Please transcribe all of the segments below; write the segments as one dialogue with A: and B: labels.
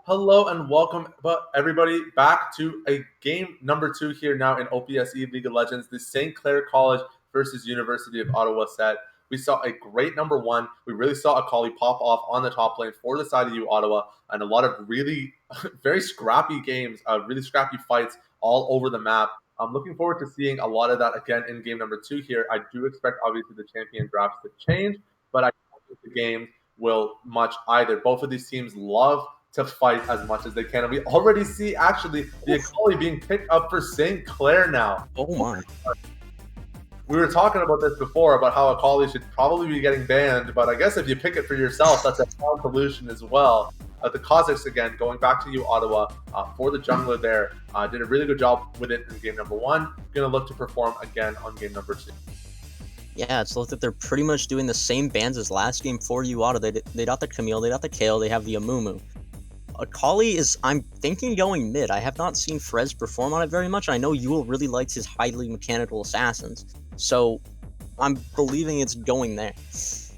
A: Hello and welcome, everybody, back to a game number 2 here now in OPSE League of Legends, the St. Clair College versus University of Ottawa set. We saw a great number 1. We really saw Akali pop off on the top lane for the side of U Ottawa, and a lot of really very scrappy games, really scrappy fights all over the map. I'm looking forward to seeing a lot of that again in game number 2 here. I do expect, obviously, the champion drafts to change, but I don't think the game will much either. Both of these teams love to fight as much as they can. And we already see, actually, the Akali being picked up for St. Clair now.
B: Oh, my.
A: We were talking about this before, about how Akali should probably be getting banned, but I guess if you pick it for yourself, that's a sound solution as well. The Kazakhs, again, going back to you, Ottawa, for the jungler there, did a really good job with it in game number 1. Going to look to perform again on game number 2.
B: Yeah, it's looked that they're pretty much doing the same bans as last game for you, Ottawa. They got the Camille, they got the Kale, they have the Amumu. Akali is, I'm thinking, going mid. I have not seen Frez perform on it very much. I know Yule really likes his highly mechanical assassins, so I'm believing it's going there.
A: It's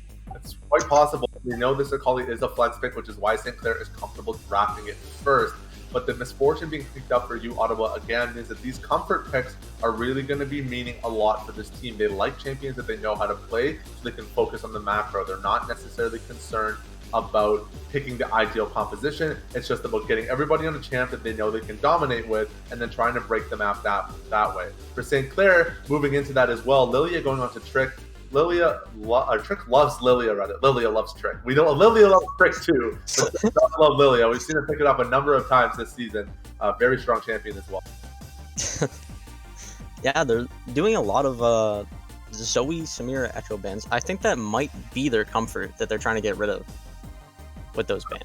A: quite possible. We know this Akali is a flex pick, which is why St. Clair is comfortable drafting it first. But the misfortune being picked up for you, Ottawa, again, is that these comfort picks are really going to be meaning a lot for this team. They like champions that they know how to play, so they can focus on the macro. They're not necessarily concerned about picking the ideal composition. It's just about getting everybody on a champ that they know they can dominate with, and then trying to break the map that way. For St. Clair, moving into that as well, Lilia going on to Trick. Trick loves Lilia, rather. Lilia loves Trick. We know Lilia loves Trick too, but Trick does love Lilia. We've seen her pick it up a number of times this season. Very strong champion as well.
B: Yeah, they're doing a lot of Zoe, Samira, Echo bans. I think that might be their comfort that they're trying to get rid of with those bans.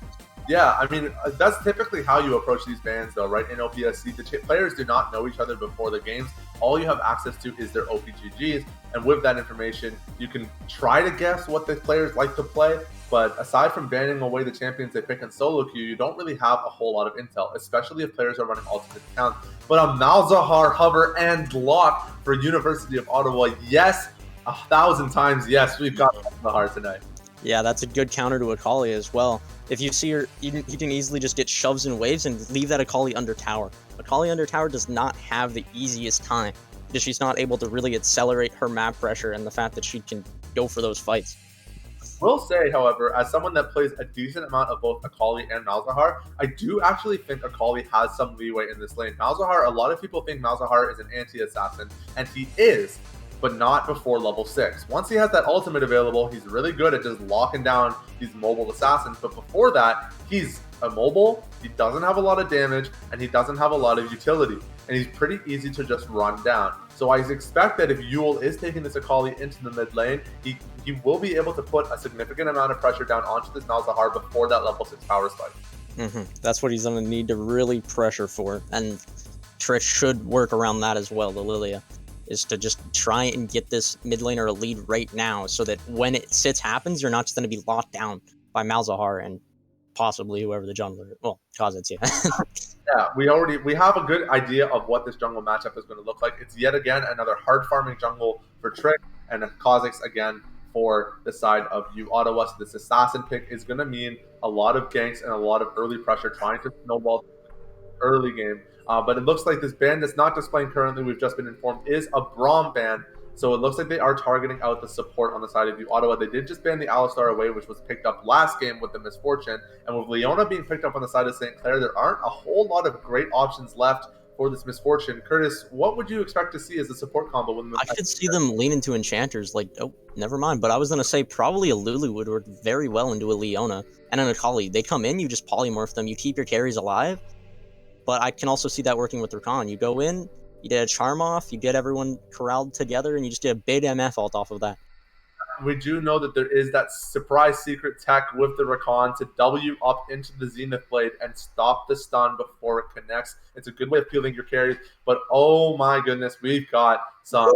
A: Yeah, I mean, that's typically how you approach these bans, though, right? In OPSC, the players do not know each other before the games. All you have access to is their OPGGs, and with that information, you can try to guess what the players like to play, but aside from banning away the champions they pick in solo queue, you don't really have a whole lot of intel, especially if players are running ultimate accounts. But a Malzahar, Hover, and Lock for University of Ottawa, yes, 1,000 times yes, we've got Malzahar tonight.
B: Yeah, that's a good counter to Akali as well. If you see her, you can easily just get shoves and waves and leave that Akali under tower. Akali under tower does not have the easiest time, because she's not able to really accelerate her map pressure and the fact that she can go for those fights.
A: Will say, however, as someone that plays a decent amount of both Akali and Malzahar, I do actually think Akali has some leeway in this lane. Malzahar, a lot of people think Malzahar is an anti-assassin, and he is, but not before level 6. Once he has that ultimate available, he's really good at just locking down these mobile assassins, but before that, he's immobile, he doesn't have a lot of damage, and he doesn't have a lot of utility, and he's pretty easy to just run down. So I expect that if Yule is taking this Akali into the mid lane, he will be able to put a significant amount of pressure down onto this Malzahar before that level 6 power spike.
B: That's what he's going to need to really pressure for, and Trish should work around that as well, the Lilia, is to just try and get this mid laner a lead right now, so that when it happens, you're not just going to be locked down by Malzahar and possibly whoever the jungler. Well, Kha'Zix, yeah.
A: Yeah, we have a good idea of what this jungle matchup is going to look like. It's yet again another hard farming jungle for Trick, and Kha'Zix again for the side of you Ottawa. So this assassin pick is going to mean a lot of ganks and a lot of early pressure, trying to snowball early game. But it looks like this ban that's not displaying currently, we've just been informed, is a Braum ban. So it looks like they are targeting out the support on the side of you Ottawa. They did just ban the Alistar away, which was picked up last game with the misfortune. And with Leona being picked up on the side of St. Clair, there aren't a whole lot of great options left for this misfortune. Curtis, what would you expect to see as a support combo?
B: I could see them lean into enchanters, like, oh, never mind. But I was going to say probably a Lulu would work very well into a Leona and an Akali. They come in, you just polymorph them, you keep your carries alive. But I can also see that working with Rakan. You go in, you get a charm off, you get everyone corralled together, and you just get a big MF ult off of that.
A: We do know that there is that surprise secret tech with the Rakan to W up into the Zenith Blade and stop the stun before it connects. It's a good way of peeling your carries, but oh my goodness, we've got some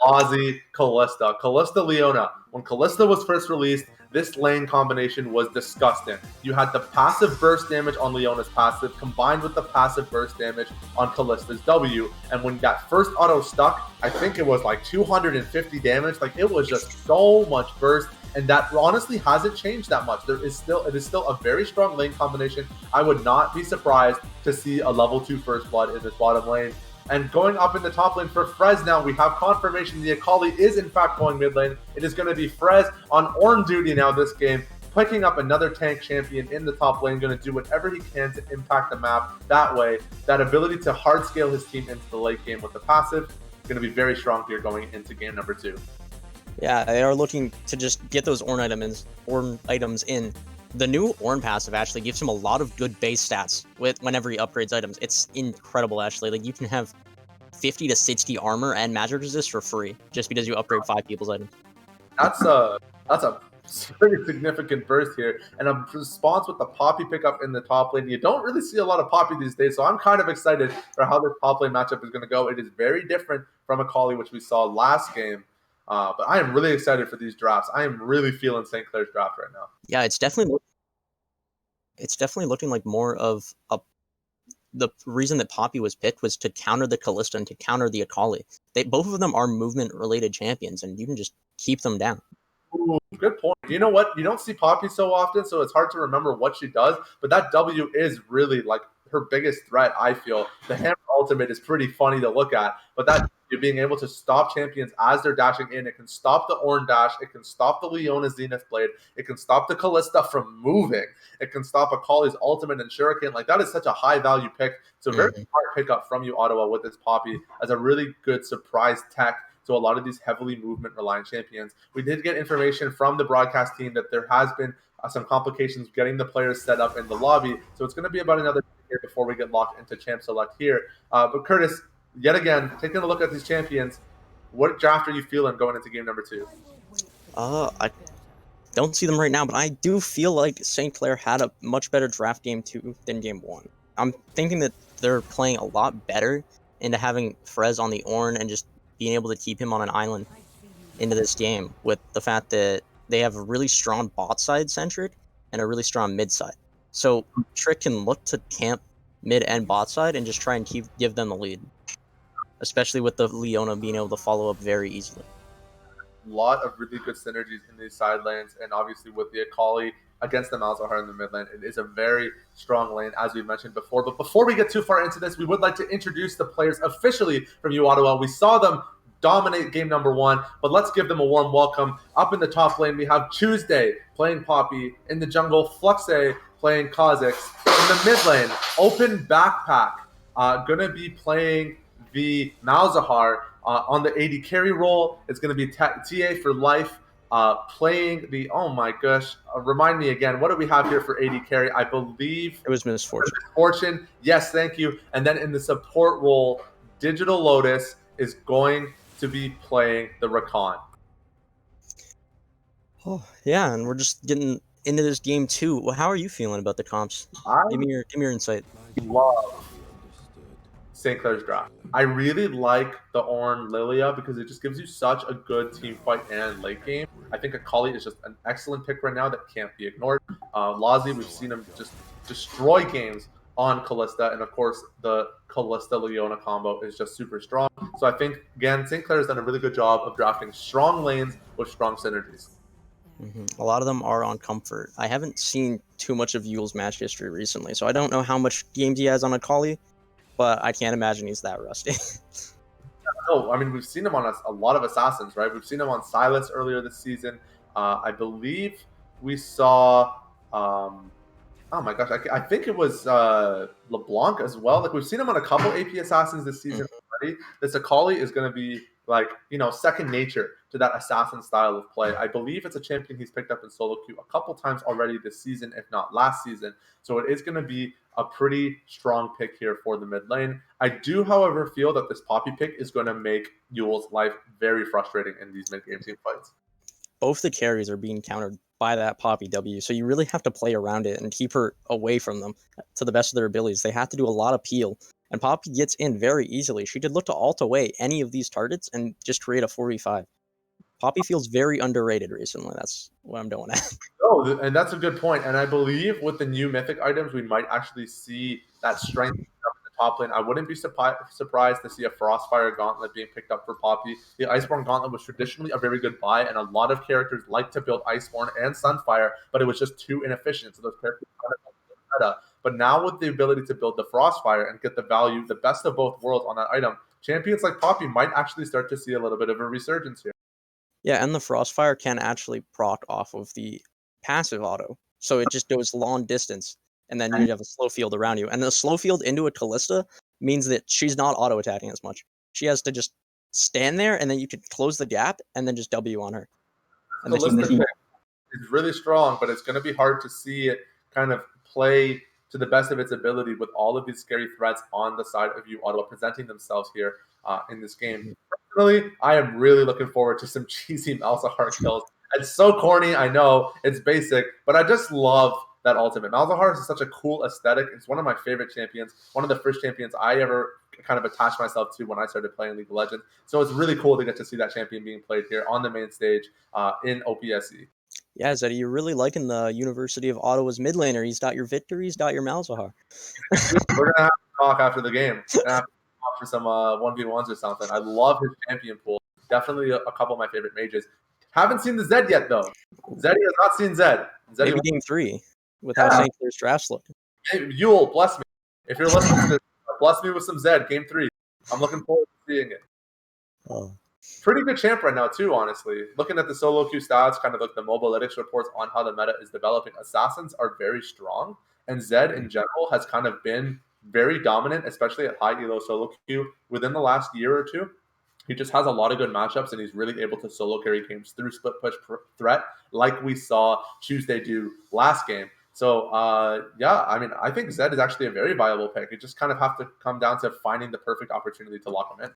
A: Aussie Kalista. Kalista Leona. When Kalista was first released, this lane combination was disgusting. You had the passive burst damage on Leona's passive combined with the passive burst damage on Kalista's W, and when that first auto stuck, I think it was like 250 damage. Like, it was just so much burst, and that honestly hasn't changed that much. It is still a very strong lane combination. I would not be surprised to see a level 2 First Blood in this bottom lane. And going up in the top lane for Frez now, we have confirmation the Akali is in fact going mid lane. It is going to be Frez on Ornn duty now this game, picking up another tank champion in the top lane, going to do whatever he can to impact the map that way. That ability to hard scale his team into the late game with the passive is going to be very strong here going into game number 2.
B: Yeah, they are looking to just get those Ornn items in. The new Ornn passive actually gives him a lot of good base stats whenever he upgrades items. It's incredible, actually. Like, you can have 50 to 60 armor and magic resist for free just because you upgrade 5 people's items.
A: That's a very significant burst here, and a response with the Poppy pickup in the top lane. You don't really see a lot of Poppy these days, so I'm kind of excited for how this top lane matchup is going to go. It is very different from Akali, which we saw last game. But I am really excited for these drafts. I am really feeling St. Clair's draft right now.
B: Yeah, it's definitely looking like more of the reason that Poppy was picked was to counter the Kalista and to counter the Akali. Both of them are movement-related champions, and you can just keep them down.
A: Ooh, good point. You know what? You don't see Poppy so often, so it's hard to remember what she does. But that W is really like her biggest threat, I feel. The hammer ultimate is pretty funny to look at, but that you're being able to stop champions as they're dashing in. It can stop the Ornn dash. It can stop the Leona Zenith Blade. It can stop the Kalista from moving. It can stop Akali's ultimate and Shuriken. Like, that is such a high-value pick. So very smart pickup from you, Ottawa, with this Poppy as a really good surprise tech to a lot of these heavily movement-reliant champions. We did get information from the broadcast team that there has been some complications getting the players set up in the lobby. So it's going to be about another year before we get locked into Champ Select here. But Curtis, yet again, taking a look at these champions, what draft are you feeling going into game number 2?
B: I don't see them right now, but I do feel like St. Clair had a much better draft game 2 than game 1. I'm thinking that they're playing a lot better into having Frez on the Ornn and just being able to keep him on an island into this game, with the fact that they have a really strong bot side centric and a really strong mid side. So Trick can look to camp mid and bot side and just try and give them the lead, especially with the Leona being able to follow up very easily.
A: A lot of really good synergies in these side lanes, and obviously with the Akali against the Malzahar in the mid lane, it is a very strong lane, as we mentioned before. But before we get too far into this, we would like to introduce the players officially from U Ottawa. We saw them dominate game number 1, but let's give them a warm welcome. Up in the top lane, we have Tuesday playing Poppy. In the jungle, Fluxe playing Kha'Zix. In the mid lane, Open Backpack going to be playing the Malzahar. On the AD carry role, it's going to be TA for life. Playing the, oh my gosh, remind me again, what do we have here for AD carry? I believe
B: it was Misfortune.
A: Misfortune, yes, thank you. And then in the support role, Digital Lotus is going to be playing the Rakan.
B: Oh yeah, and we're just getting into this game 2. Well, how are you feeling about the comps? Give me your insight.
A: Love St. Clair's draft. I really like the Ornn Lilia because it just gives you such a good team fight and late game. I think Akali is just an excellent pick right now that can't be ignored. Lazi, we've seen him just destroy games on Kalista, and of course the Kalista-Leona combo is just super strong. So I think, again, St. Clair has done a really good job of drafting strong lanes with strong synergies.
B: A lot of them are on comfort. I haven't seen too much of Yule's match history recently, so I don't know how much games he has on Akali, but I can't imagine he's that rusty.
A: No, I mean, we've seen him on a lot of Assassins, right? We've seen him on Silas earlier this season. I believe we saw, oh my gosh, I think it was LeBlanc as well. Like, we've seen him on a couple AP Assassins this season already. This Akali is going to be, like, you know, second nature to that Assassin style of play. I believe it's a champion he's picked up in solo queue a couple times already this season, if not last season. So it is going to be a pretty strong pick here for the mid lane. I do, however, feel that this Poppy pick is going to make Yule's life very frustrating in these mid-game team fights.
B: Both the carries are being countered by that Poppy W, so you really have to play around it and keep her away from them to the best of their abilities. They have to do a lot of peel, and Poppy gets in very easily. She could look to ult away any of these targets and just create a 4v5. Poppy feels very underrated recently. That's what I'm doing at.
A: Oh, and that's a good point. And I believe with the new mythic items, we might actually see that strength up in the top lane. I wouldn't be surprised to see a Frostfire Gauntlet being picked up for Poppy. The Iceborne Gauntlet was traditionally a very good buy, and a lot of characters like to build Iceborne and Sunfire, but it was just too inefficient, so those characters meta. But now with the ability to build the Frostfire and get the value, the best of both worlds on that item, champions like Poppy might actually start to see a little bit of a resurgence here.
B: Yeah, and the Frostfire can actually proc off of the passive auto. So it just goes long distance, and then you have a slow field around you. And the slow field into a Callista means that she's not auto-attacking as much. She has to just stand there, and then you can close the gap, and then just W on her. And
A: Callista is really strong, but it's going to be hard to see it kind of play to the best of its ability with all of these scary threats on the side of you, Ottawa, presenting themselves here in this game. Personally, I am really looking forward to some cheesy Malzahar kills. It's so corny, I know, it's basic, but I just love that ultimate. Malzahar is such a cool aesthetic. It's one of my favorite champions, one of the first champions I ever kind of attached myself to when I started playing League of Legends. So it's really cool to get to see that champion being played here on the main stage in OPSE.
B: Yeah, Zeddy, you're really liking the University of Ottawa's mid laner. He's got your victory, he's got your Malzahar.
A: We're going to have to talk after the game. We're going to have to talk for some 1v1s or something. I love his champion pool. Definitely a couple of my favorite mages. Haven't seen the Zed yet, though. Zeddy has not seen Zed. Zeddy
B: Maybe game 3 with how St. Clair's drafts look.
A: Hey, Yule, bless me. If you're listening to this, bless me with some Zed, game 3. I'm looking forward to seeing it.
B: Oh.
A: Pretty good champ right now, too, honestly. Looking at the solo queue stats, kind of like the mobalytics reports on how the meta is developing, assassins are very strong, and Zed in general has kind of been very dominant, especially at high elo solo queue within the last year or two. He just has a lot of good matchups, and he's really able to solo carry games through split push threat, like we saw Tuesday do last game. So, yeah, I mean, I think Zed is actually a very viable pick. You just kind of have to come down to finding the perfect opportunity to lock him in.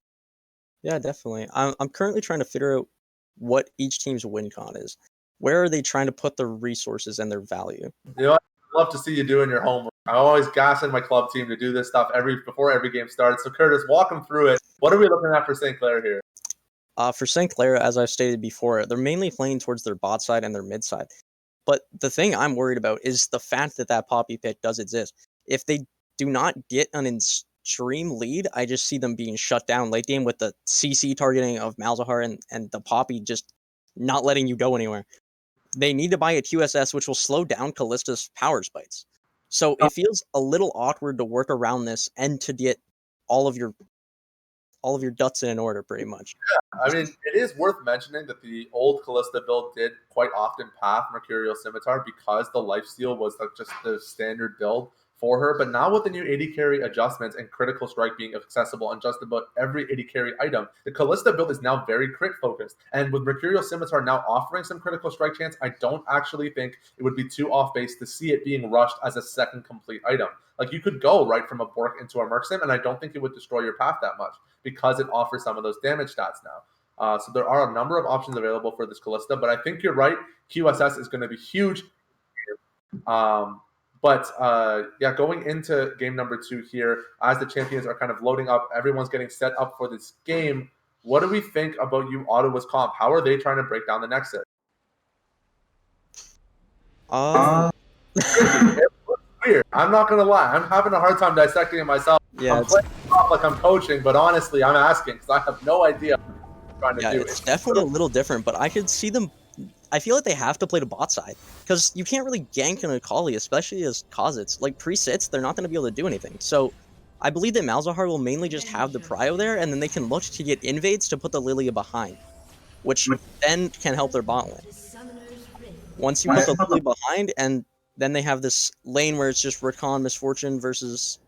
B: Yeah, definitely. I'm currently trying to figure out what each team's win con is. Where are they trying to put their resources and their value?
A: You know, I'd love to see you doing your homework. I always gas in my club team to do this stuff before every game starts. So, Curtis, walk them through it. What are we looking at for St. Clair here?
B: For St. Clair, as I've stated before, they're mainly playing towards their bot side and their mid side. But the thing I'm worried about is the fact that Poppy pick does exist. If they do not get an extreme lead, I just see them being shut down late game with the CC targeting of Malzahar and the Poppy just not letting you go anywhere. They need to buy a QSS, which will slow down Callista's power spikes. So it feels a little awkward to work around this and to get all of your ducks in order, pretty much.
A: Yeah, I mean, it is worth mentioning that the old Callista build did quite often path Mercurial Scimitar because the lifesteal was like just the standard build for her. But now with the new 80 carry adjustments and critical strike being accessible on just about every 80 carry item, the Callista build is now very crit focused. And with Mercurial Scimitar now offering some critical strike chance, I don't actually think it would be too off base to see it being rushed as a second complete item. Like, you could go right from a Bork into a Merc Sim, and I don't think it would destroy your path that much because it offers some of those damage stats now. So there are a number of options available for this Callista, but I think you're right. QSS is going to be huge. Yeah, going into game number 2 here, as the champions are kind of loading up, everyone's getting set up for this game. What do we think about you, Ottawa's comp? How are they trying to break down the Nexus? Weird. I'm not gonna lie. I'm having a hard time dissecting it myself.
B: Yeah,
A: I'm playing off like I'm coaching, but honestly, I'm asking because I have no idea what I'm trying to do.
B: It's definitely a little different, but I could see them. I feel like they have to play the bot side because you can't really gank an Akali, especially as Kha'Zix. Like pre-sits, they're not going to be able to do anything. So I believe that Malzahar will mainly just have the prio there, and then they can look to get invades to put the Lilia behind, which then can help their bot lane. Once you put the Lilia behind, and then they have this lane where it's just Rakan, Misfortune versus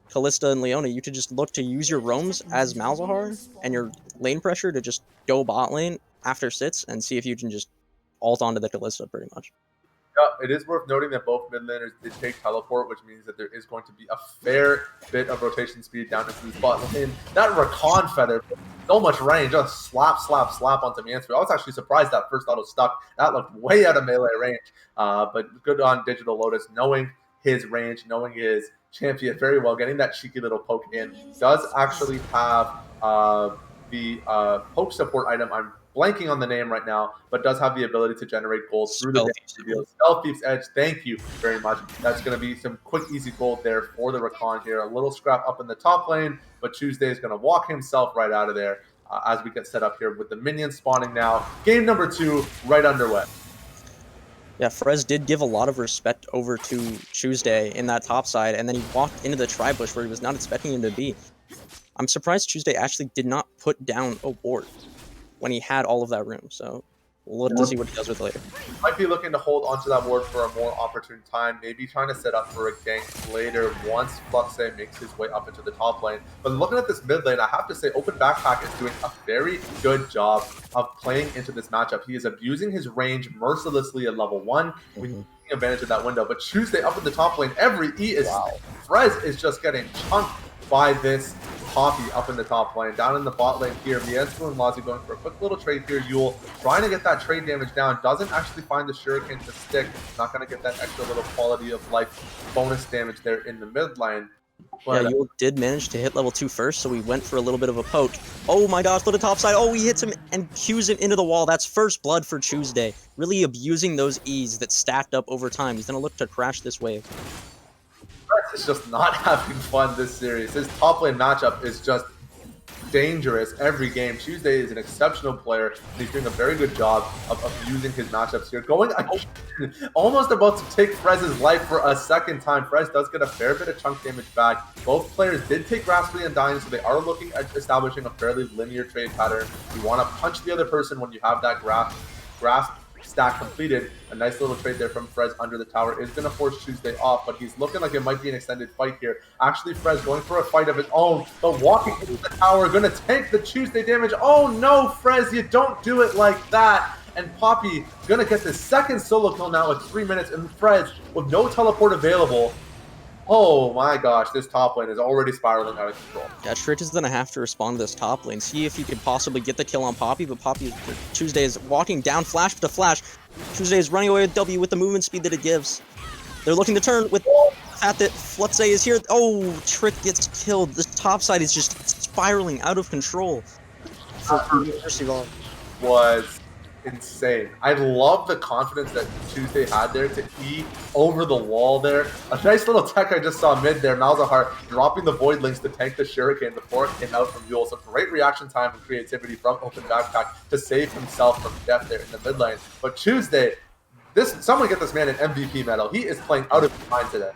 B: Callista and Leona, you could just look to use your roams as Malzahar and your lane pressure to just go bot lane after sits and see if you can just ult onto the Callista pretty much.
A: Yeah, it is worth noting that both mid laners did take teleport, which means that there is going to be a fair bit of rotation speed down into this bot lane. That Rakan feather, so much range, just slap onto Mansfield. I was actually surprised that first auto stuck. That looked way out of melee range. But good on Digital Lotus, knowing his range, knowing his champion very well, getting that cheeky little poke in. Does actually have the poke support item I'm blanking on the name right now, but does have the ability to generate gold through the damage reveal. Stealth Thief's Edge, thank you very much. That's going to be some quick, easy gold there for the Rakan here. A little scrap up in the top lane, but Tuesday is going to walk himself right out of there as we get set up here with the minions spawning now. Game number 2 right underway.
B: Yeah, Frez did give a lot of respect over to Tuesday in that top side, and then he walked into the tri-bush where he was not expecting him to be. I'm surprised Tuesday actually did not put down a ward when he had all of that room, so we'll look to see what he does with it later.
A: Might be looking to hold onto that ward for a more opportune time, maybe trying to set up for a gank later once OPSE makes his way up into the top lane. But looking at this mid lane, I have to say Open Backpack is doing a very good job of playing into this matchup. He is abusing his range mercilessly at level 1. We taking advantage of that window. But Tuesday up in the top lane, every E is... Frez is just getting chunked by this Poppy up in the top lane. Down in the bot lane here, Miensko and Lazi going for a quick little trade here. Yule trying to get that trade damage down. Doesn't actually find the Shuriken to stick. Not going to get that extra little quality of life bonus damage there in the mid lane. But,
B: yeah, Yule did manage to hit level 2 first, so he went for a little bit of a poke. Oh my gosh, to the top side. Oh, he hits him and cues him into the wall. That's first blood for Tuesday. Really abusing those E's that stacked up over time. He's going to look to crash this wave.
A: Is just not having fun this series. His top lane matchup is just dangerous every game. Tuesday is an exceptional player. He's doing a very good job of using his matchups here. Going almost about to take Frez's life for a second time. Frez does get a fair bit of chunk damage back. Both players did take Raspberry and Dying, so they are looking at establishing a fairly linear trade pattern. You want to punch the other person when you have that grasp stack completed. A nice little trade there from Frez under the tower is going to force Tuesday off, but he's looking like it might be an extended fight here. Actually, Frez going for a fight of his own, but walking into the tower, going to take the Tuesday damage. Oh no, Frez, you don't do it like that. And Poppy going to get the second solo kill now with 3 minutes, and Frez with no teleport available. Oh my gosh, this top lane is already spiraling out of control.
B: Yeah, Trick is going to have to respond to this top lane. See if he could possibly get the kill on Poppy, but Tuesday is walking down flash to flash. Tuesday is running away with W with the movement speed that it gives. They're looking to turn with the fact that OPSE is here. Oh, Trick gets killed. This top side is just spiraling out of control.
A: Was insane. I love the confidence that Tuesday had there to E over the wall there. A nice little tech I just saw mid there. Malzahar dropping the Void Links to tank the Shuriken before it came out from Yule. So great reaction time and creativity from Open Backpack to save himself from death there in the mid lane. But Tuesday, someone get this man an MVP medal. He is playing out of his mind today.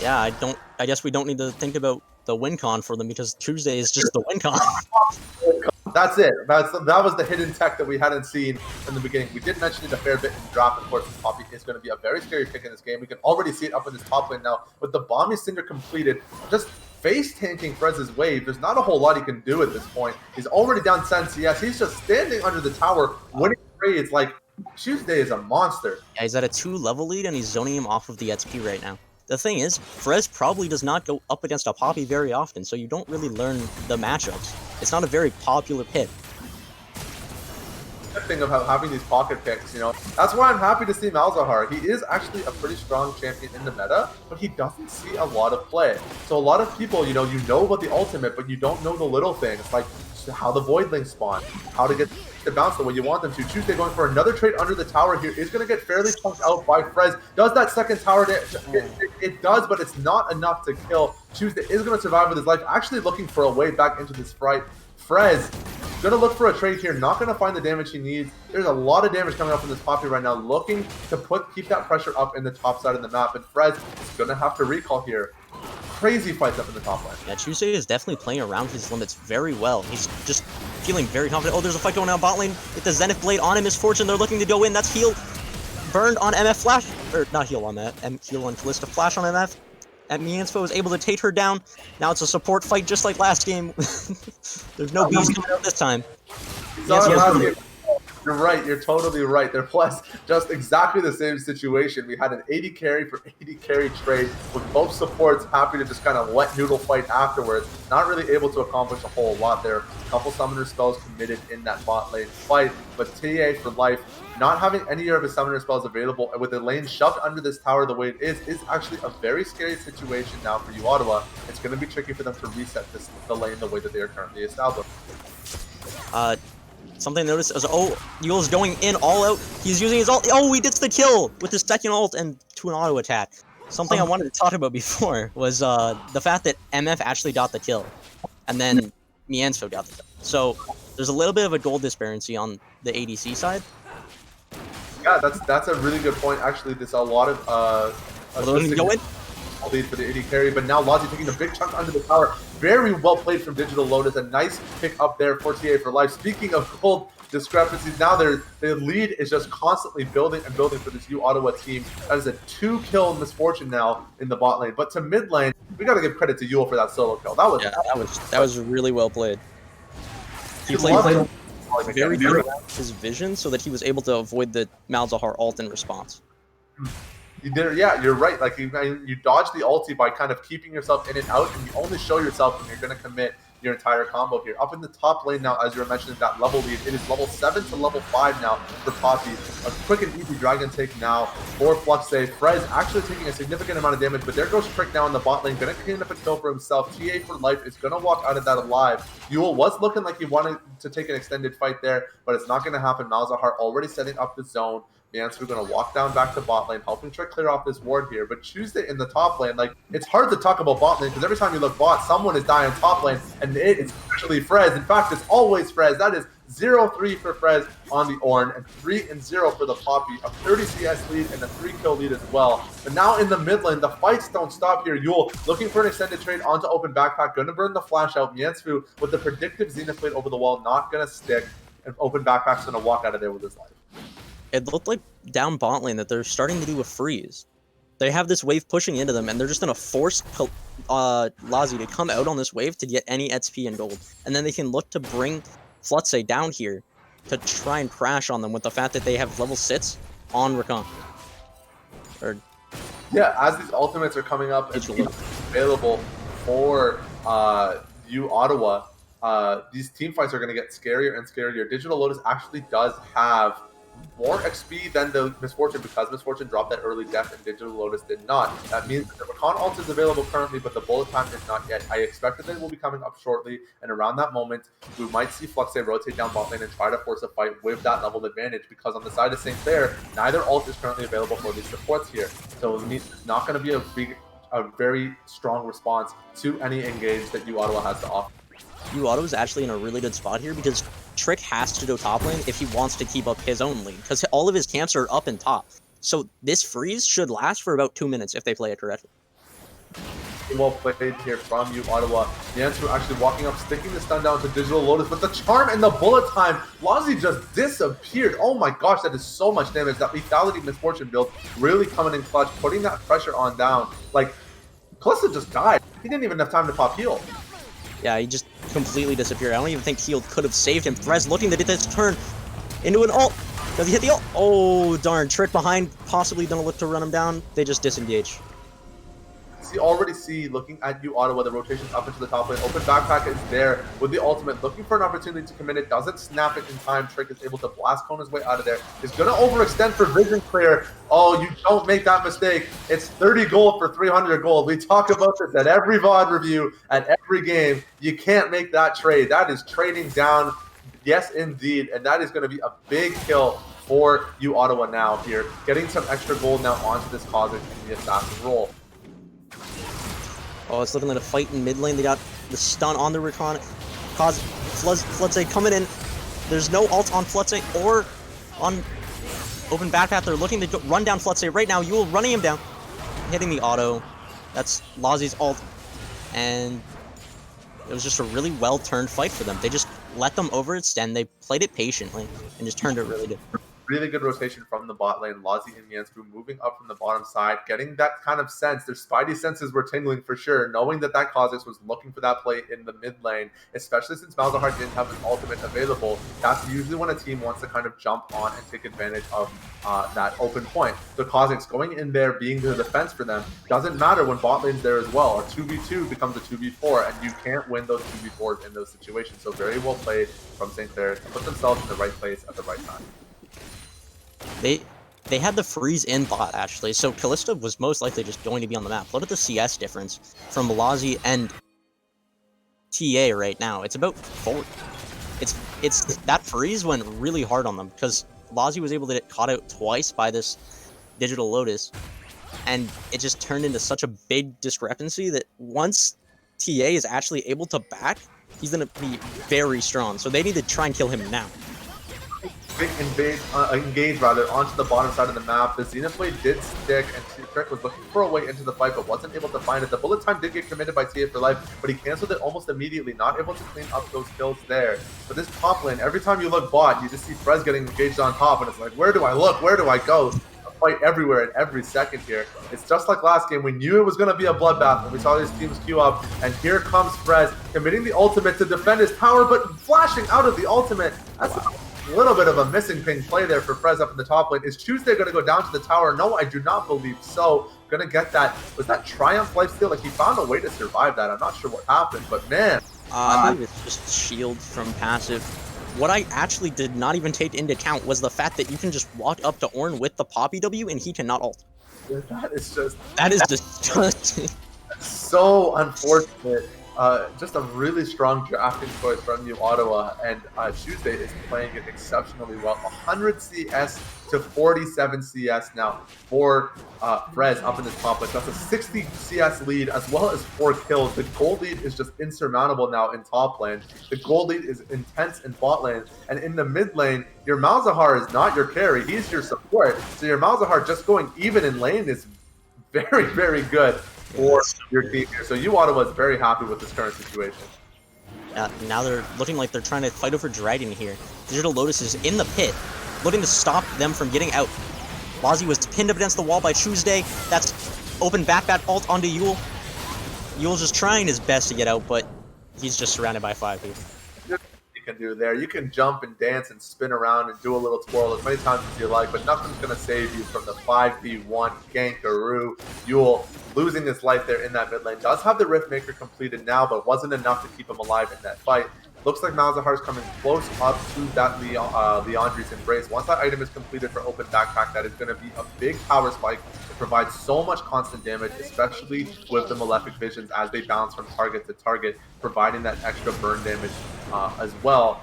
B: Yeah, I guess we don't need to think about the win con for them because Tuesday is just the win con.
A: That's it. That was the hidden tech that we hadn't seen in the beginning. We did mention it a fair bit in the draft. Of course, this Poppy is going to be a very scary pick in this game. We can already see it up in this top lane now. With the Bomby Cinder completed, just face tanking Frez's wave. There's not a whole lot he can do at this point. He's already down 10 CS. He's just standing under the tower, winning trades like Tuesday is a monster.
B: Yeah, he's at a 2 level lead and he's zoning him off of the XP right now. The thing is, Frez probably does not go up against a Poppy very often, so you don't really learn the matchups. It's not a very popular pick.
A: The thing of having these pocket picks, you know, that's why I'm happy to see Malzahar. He is actually a pretty strong champion in the meta, but he doesn't see a lot of play. So a lot of people, you know about the ultimate, but you don't know the little things, like how the Void Link spawn, how to get to bounce the way you want them to. Tuesday going for another trade under the tower here is going to get fairly chunked out by Frez. Does that second tower damage? It does, but it's not enough to kill. Tuesday is going to survive with his life, actually looking for a way back into this fight. Frez going to look for a trade here, not going to find the damage he needs. There's a lot of damage coming up from this Poppy right now, looking to keep that pressure up in the top side of the map, and Frez is going to have to recall here. Crazy fights up in the top lane.
B: Yeah, Tuesday is definitely playing around his limits very well. He's just feeling very confident. Oh, there's a fight going on bot lane with the Zenith Blade on him. Misfortune, they're looking to go in. That's heal. Burned on MF Flash. Or, not heal on that. Heal on Callista. Flash on MF. And Miensko was able to take her down. Now it's a support fight just like last game. There's no bees coming out this time.
A: You're right. You're totally right. There was just exactly the same situation. We had an 80 carry for 80 carry trade with both supports happy to just kind of let Noodle fight afterwards. Not really able to accomplish a whole lot there. A couple summoner spells committed in that bot lane fight, but TA for life, not having any of his summoner spells available and with the lane shoved under this tower the way it is actually a very scary situation now for you, Ottawa. It's going to be tricky for them to reset the lane the way that they are currently established.
B: Something I noticed was, oh, Yule's going in all out. He's using his ult. Oh, he gets the kill with his second ult and to an auto attack. Something I wanted to talk about before was the fact that MF actually got the kill, and then Miansfo got the kill. So there's a little bit of a goal disparity on the ADC side.
A: Yeah, that's a really good point. Actually, there's a lot of lead for the AD carry, but now Lozy taking a big chunk under the tower. Very well played from Digital Lotus. A nice pick up there for TA for life. Speaking of gold discrepancies, now the lead is just constantly building and building for this U Ottawa team. That is a 2-kill misfortune now in the bot lane. But to mid lane, we got to give credit to Yule for that solo kill.
B: That was really well played. He played very good his vision so that he was able to avoid the Malzahar ult in response.
A: Yeah, you're right. Like you dodge the ulti by kind of keeping yourself in and out, and you only show yourself when you're going to commit your entire combo here. Up in the top lane now, as you were mentioning, that level lead, it is level 7 to level 5 now for Poppy. A quick and easy dragon take now for FluxSafe. Frez actually taking a significant amount of damage, but there goes Trick now in the bot lane, gonna clean up a kill for himself. TA for life is gonna walk out of that alive. Yule was looking like he wanted to take an extended fight there, but it's not gonna happen. Malzahar already setting up the zone. Miansfo going to walk down back to bot lane, helping Trick clear off this ward here. But Tuesday in the top lane, like, it's hard to talk about bot lane because every time you look bot, someone is dying top lane, and it's actually Frez. In fact, it's always Frez. That is 0-3 for Frez on the Ornn, and 3-0 for the Poppy. A 30 CS lead and a 3-kill lead as well. But now in the mid lane, the fights don't stop here. Yule looking for an extended trade onto open backpack, going to burn the flash out. Miansfo with the predictive Zenith Blade over the wall, not going to stick, and open backpack's going to walk out of there with his life.
B: It looked like down bot lane that they're starting to do a freeze. They have this wave pushing into them, and they're just going to force Lozy to come out on this wave to get any XP and gold. And then they can look to bring FluxSafe down here to try and crash on them with the fact that they have level 6 on Rakan.
A: Yeah, as these ultimates are coming up and available for U Ottawa, these team fights are going to get scarier and scarier. Digital Lotus actually does have more XP than the Misfortune because Misfortune dropped that early death and Digital Lotus did not. That means that the Rakan ult is available currently, but the bullet time is not yet. I expect that they will be coming up shortly, and around that moment, we might see FluxSafe rotate down bot lane and try to force a fight with that level advantage because on the side of St. Clair, neither ult is currently available for these supports here. So it means it's not going to be a very strong response to any engage that U Ottawa has to offer.
B: U Ottawa is actually in a really good spot here because Trick has to go top lane if he wants to keep up his own lead, because all of his camps are up and top. So this freeze should last for about 2 minutes if they play it correctly.
A: Well played here from U Ottawa. Miansfo actually walking up, sticking the stun down to Digital Lotus, but the charm and the bullet time, Lozy just disappeared. Oh my gosh, that is so much damage. That lethality Misfortune build really coming in clutch, putting that pressure on down. Like, Kalista just died. He didn't even have time to pop heal.
B: Yeah, he just completely disappeared. I don't even think heal could have saved him. Frez looking to get this turn into an ult. Does he hit the ult? Oh, darn. Trick behind, possibly gonna look to run him down. They just disengage.
A: You already see, looking at U Ottawa, the rotations up into the top lane. Open backpack is there with the ultimate, looking for an opportunity to commit it. Doesn't snap it in time. Trick is able to blast cone his way out of there. Is going to overextend for vision clear. Oh, you don't make that mistake. It's 30 gold for 300 gold. We talk about this at every VOD review, at every game. You can't make that trade. That is trading down. Yes, indeed. And that is going to be a big kill for U Ottawa now here. Getting some extra gold now onto this Kha'Zix in the assassin role.
B: Oh, it's looking like a fight in mid lane. They got the stun on the Rakan. FluxSafe coming in. There's no ult on FluxSafe or on open backpath. They're looking to run down FluxSafe right now. Yule running him down. Hitting the auto. That's Lozy's ult. And it was just a really well-turned fight for them. They just let them overextend. They played it patiently and just turned it really good.
A: Really good rotation from the bot lane. Lozy and Miansfo moving up from the bottom side, getting that kind of sense. Their spidey senses were tingling for sure, knowing that Kha'Zix was looking for that play in the mid lane, especially since Malzahar didn't have an ultimate available. That's usually when a team wants to kind of jump on and take advantage of that open point. So Kha'Zix going in there, being the defense for them, doesn't matter when bot lane's there as well. A 2v2 becomes a 2v4, and you can't win those 2v4s in those situations. So very well played from St. Clair to put themselves in the right place at the right time.
B: They had the freeze in bot, actually, so Kalista was most likely just going to be on the map. Look at the CS difference from Lozy and TA right now. It's about 4. It's it's that freeze went really hard on them because Lazi was able to get caught out twice by this Digital Lotus, and it just turned into such a big discrepancy that once TA is actually able to back, he's going to be very strong. So they need to try and kill him now.
A: Engage onto the bottom side of the map. The Zenith Blade did stick, and Trick was looking for a way into the fight, but wasn't able to find it. The bullet time did get committed by TA for life, but he canceled it almost immediately, not able to clean up those kills there. But this top lane, every time you look bot, you just see Frez getting engaged on top, and it's like, where do I look? Where do I go? Fight everywhere and every second here. It's just like last game. We knew it was going to be a bloodbath when we saw these teams queue up, and here comes Frez committing the ultimate to defend his tower, but flashing out of the ultimate. That's a little bit of a missing ping play there for Frez up in the top lane. Is Tuesday going to go down to the tower? No, I do not believe so. Going to get that. Was that Triumph lifesteal? Like, he found a way to survive that. I'm not sure what happened, but man.
B: I believe it's just shield from passive. What I actually did not even take into account was the fact that you can just walk up to Ornn with the Poppy W and he cannot ult.
A: That is just...
B: That is disgusting.
A: So unfortunate. Just a really strong drafting choice from you, Ottawa, and Tuesday is playing it exceptionally well. 100 CS to 47 CS now for Frez up in this top lane. That's a 60 CS lead as well as 4 kills. The gold lead is just insurmountable now in top lane. The gold lead is intense in bot lane, and in the mid lane, your Malzahar is not your carry. He's your support. So your Malzahar just going even in lane is very, very good for your team here. So you, Ottawa, is very happy with this current situation.
B: Now they're looking like they're trying to fight over Dragon here. Digital Lotus is in the pit, looking to stop them from getting out. Lazi was pinned up against the wall by Tuesday. That's open back ult onto Yule. Yule's just trying his best to get out, but he's just surrounded by 5 people.
A: Can do there. You can jump and dance and spin around and do a little twirl as many times as you like, but nothing's going to save you from the 5v1 gankaroo. Yule losing his life there in that mid lane. Does have the Riftmaker completed now, but wasn't enough to keep him alive in that fight. Looks like Malzahar's coming close up to that Leandri's Embrace. Once that item is completed for open backpack, that is going to be a big power spike. It provides so much constant damage, especially with the Malefic Visions as they bounce from target to target, providing that extra burn damage as well.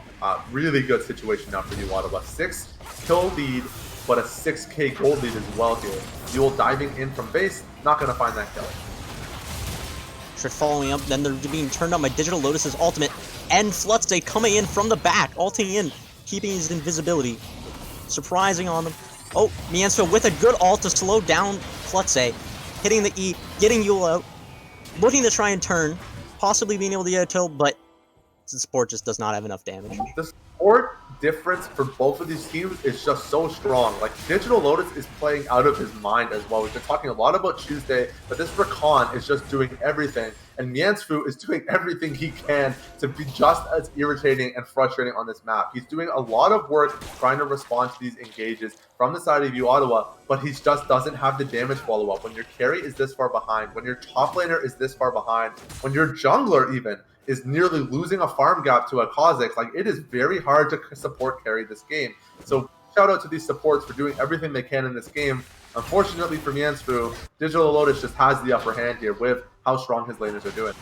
A: Really good situation now for you, Ottawa. 6 kill lead, but a 6k gold lead as well here. Yule diving in from base, not going to find that kill.
B: Trick following up, then they're being turned on by Digital Lotus's ultimate, and Flutze coming in from the back, ulting in, keeping his invisibility, surprising on them. Oh, Mienzo with a good ult to slow down Flutze, hitting the E, getting Yule out, looking to try and turn, possibly being able to get a kill, but the support just does not have enough damage.
A: The support difference for both of these teams is just so strong. Like, Digital Lotus is playing out of his mind as well. We've been talking a lot about Tuesday, but this Rakan is just doing everything, and Mienzo is doing everything he can to be just as irritating and frustrating on this map. He's doing a lot of work trying to respond to these engages from the side of you, Ottawa, but he just doesn't have the damage follow-up. When your carry is this far behind, when your top laner is this far behind, when your jungler even is nearly losing a farm gap to a Kha'Zix, like, it is very hard to support carry this game. So shout out to these supports for doing everything they can in this game. Unfortunately for Mienzo, Digital Lotus just has the upper hand here with how strong his laners are doing.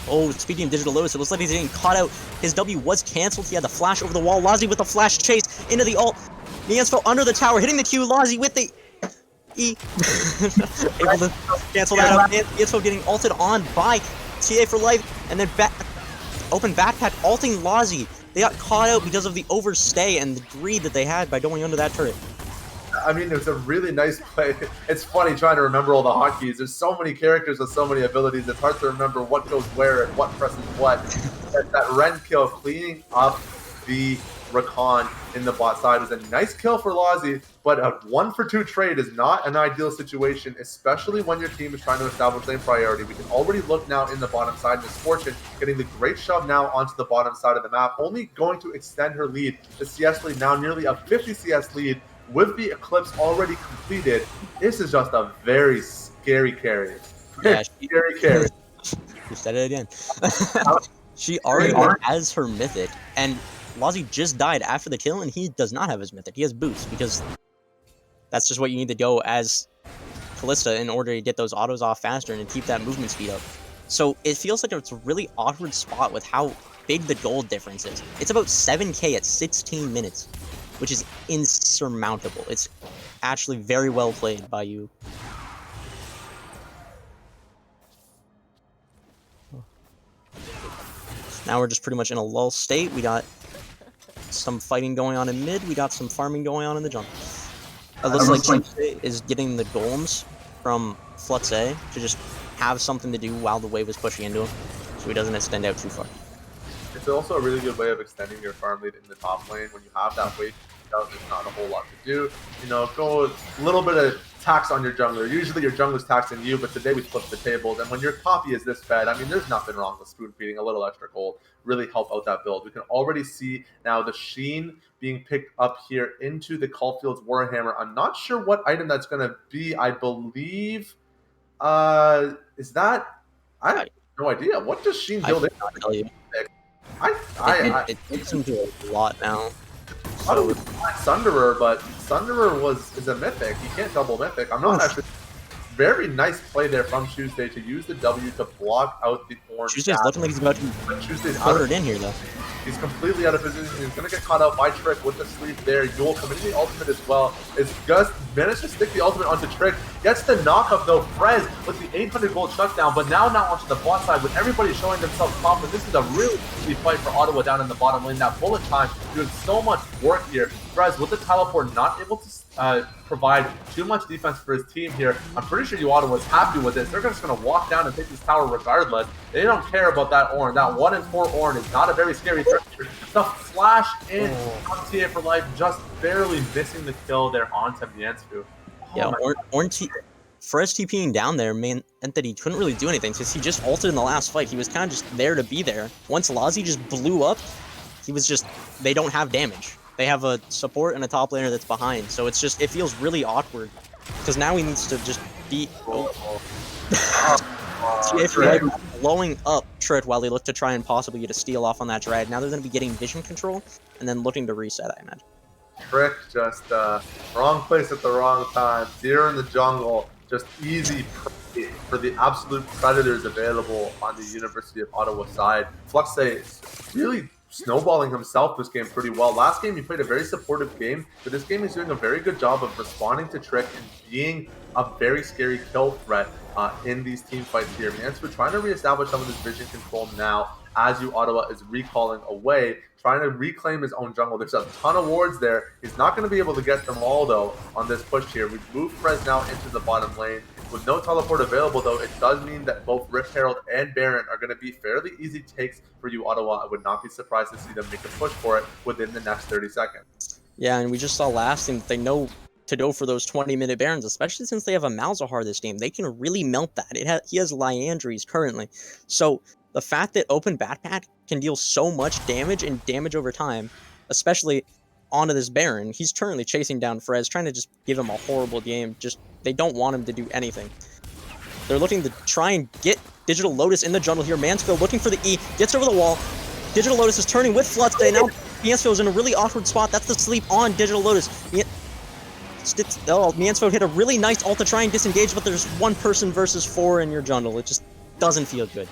B: Oh, speaking of Digital Lotus, it looks like he's getting caught out. His W was cancelled. He had the flash over the wall. Lazi with the flash chase into the ult. Mienzo under the tower, hitting the Q. Lazi with the E. Able to cancel that out. Mienzo getting ulted on by TA for life, and then open backpack ulting Lazi. They got caught out because of the overstay and the greed that they had by going under that turret.
A: I mean, it was a really nice play. It's funny trying to remember all the hotkeys. There's so many characters with so many abilities. It's hard to remember what goes where and what presses what. That Ren kill cleaning up the Rakan in the bot side was a nice kill for Lazi, but a 1-for-2 trade is not an ideal situation, especially when your team is trying to establish lane priority. We can already look now in the bottom side. Misfortune getting the great shove now onto the bottom side of the map, only going to extend her lead. The CS lead now nearly a 50 CS lead with the Eclipse already completed. This is just a very scary carry.
B: Yeah,
A: scary carry.
B: You said it again. She already has her mythic, and Lazi just died after the kill, and he does not have his mythic. He has boots, because that's just what you need to go as Kalista in order to get those autos off faster and to keep that movement speed up. So it feels like it's a really awkward spot with how big the gold difference is. It's about 7k at 16 minutes, which is insurmountable. It's actually very well played by you. Now we're just pretty much in a lull state. We got some fighting going on in mid. We got some farming going on in the jungle. It looks like Tuesday is getting the golems from OPSE to just have something to do while the wave is pushing into him, so he doesn't extend out too far.
A: It's also a really good way of extending your farm lead in the top lane. When you have that wave out, there's not a whole lot to do. You know, go a little bit of tax on your jungler. Usually your jungler's taxing you, but today we flipped the tables. And when your copy is this fed, I mean, there's nothing wrong with spoon feeding. A little extra gold really help out that build. We can already see now the Sheen being picked up here into the Caulfield's Warhammer. I'm not sure what item that's going to be. I believe, is that, I have no idea. What does Sheen build in?
B: I tell you. It takes him to a lot now.
A: I thought it was Sunderer, but Sunderer is a mythic. He can't double mythic. I'm not actually. Very nice play there from Tuesday to use the W to block out the orange.
B: Tuesday's looking like he's about to put it in here, though.
A: He's completely out of position. He's going to get caught out by Trick with the sleep there. Yule coming in the ultimate as well. As Gus managed to stick the ultimate onto Trick. Gets the knockup though. Frez with the 800 gold shutdown, but now onto the bot side with everybody showing themselves confident. This is a really easy fight for Ottawa down in the bottom lane. That bullet time doing so much work here. Frez with the teleport not able to provide too much defense for his team here. I'm pretty sure Ottawa was happy with this. They're just going to walk down and take this tower regardless. They don't care about that Ornn. That 1 in 4 Ornn is not a very scary threat. The flash in on TA for life, just barely missing the kill there onto Miansfu.
B: Yeah, Frez TPing down there meant that he couldn't really do anything since he just ulted in the last fight. He was kind of just there to be there. Once Lazi just blew up, he was just, they don't have damage. They have a support and a top laner that's behind, so it's just, it feels really awkward. Because now he needs to just beat... blowing up Trick while they look to try and possibly get a steal off on that drag. Now they're going to be getting vision control, and then looking to reset, I imagine.
A: Trick just wrong place at the wrong time. Deer in the jungle, just easy prey for the absolute predators available on the University of Ottawa side. OPSE really snowballing himself this game pretty well. Last game he played a very supportive game, but this game he's doing a very good job of responding to Trick and being a very scary kill threat in these team fights here. Miansfu trying to reestablish some of this vision control now as Ottawa is recalling away, trying to reclaim his own jungle. There's a ton of wards there. He's not going to be able to get them all, though, on this push here. We've moved Frez now into the bottom lane. With no teleport available, though, it does mean that both Rift Herald and Baron are going to be fairly easy takes for Ottawa. I would not be surprised to see them make a push for it within the next 30 seconds.
B: Yeah, and we just saw last game that they know to go for those 20-minute Barons, especially since they have a Malzahar this game. They can really melt that. He has Liandry's currently. So the fact that Open Backpack can deal so much damage and damage over time, especially onto this Baron, he's currently chasing down Frez, trying to just give him a horrible game. Just, they don't want him to do anything. They're looking to try and get Digital Lotus in the jungle here. Mansfield looking for the E, gets over the wall. Digital Lotus is turning with OPSE. Now Mansfield is in a really awkward spot. That's the sleep on Digital Lotus. Mansfield hit a really nice ult to try and disengage, but there's one person versus 4 in your jungle. It just doesn't feel good.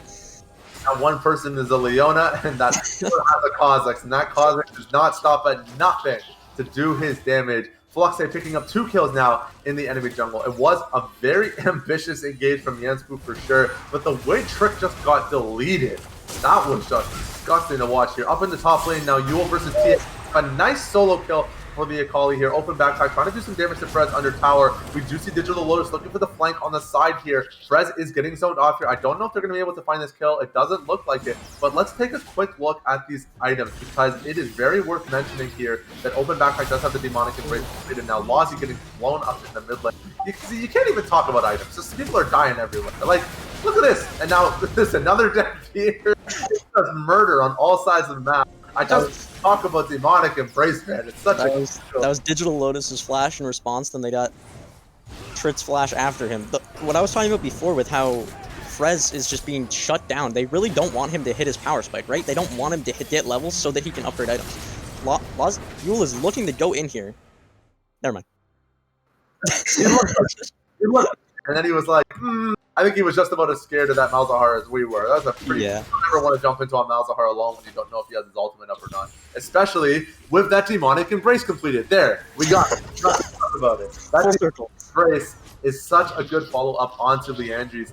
A: That one person is a Leona, and that has a Kha'Zix, and that Kha'Zix does not stop at nothing to do his damage. OPSE picking up 2 kills now in the enemy jungle. It was a very ambitious engage from Miansfu for sure, but the way Trick just got deleted, that was just disgusting to watch here. Up in the top lane now, Yule versus Tia. A nice solo kill for the Akali here. Open backpack, trying to do some damage to Frez under tower. We do see Digital Lotus looking for the flank on the side here. Frez is getting zoned off here. I don't know if they're going to be able to find this kill. It doesn't look like it. But let's take a quick look at these items, because it is very worth mentioning here that Open backpack does have the demonic embrace completed. Now Lazi getting blown up in the mid lane. You can't even talk about items. Just people are dying everywhere. Like, look at this. And now this another death here. Does murder on all sides of the map. I just talk about demonic embrace, man. It's such that
B: was Digital Lotus's flash in response. Then they got Trick's flash after him. What I was talking about before with how Frez is just being shut down. They really don't want him to hit his power spike, right? They don't want him to get levels so that he can upgrade items. Yule is looking to go in here. Never mind.
A: he looked And then he was like, I think he was just about as scared of that Malzahar as we were. That was a pretty...
B: Yeah.
A: You never want to jump into a Malzahar alone when you don't know if he has his ultimate up or not. Especially with that demonic embrace completed. There, we got it. Nothing to talk about it. That
B: Full circle.
A: Embrace is such a good follow-up onto Leandri's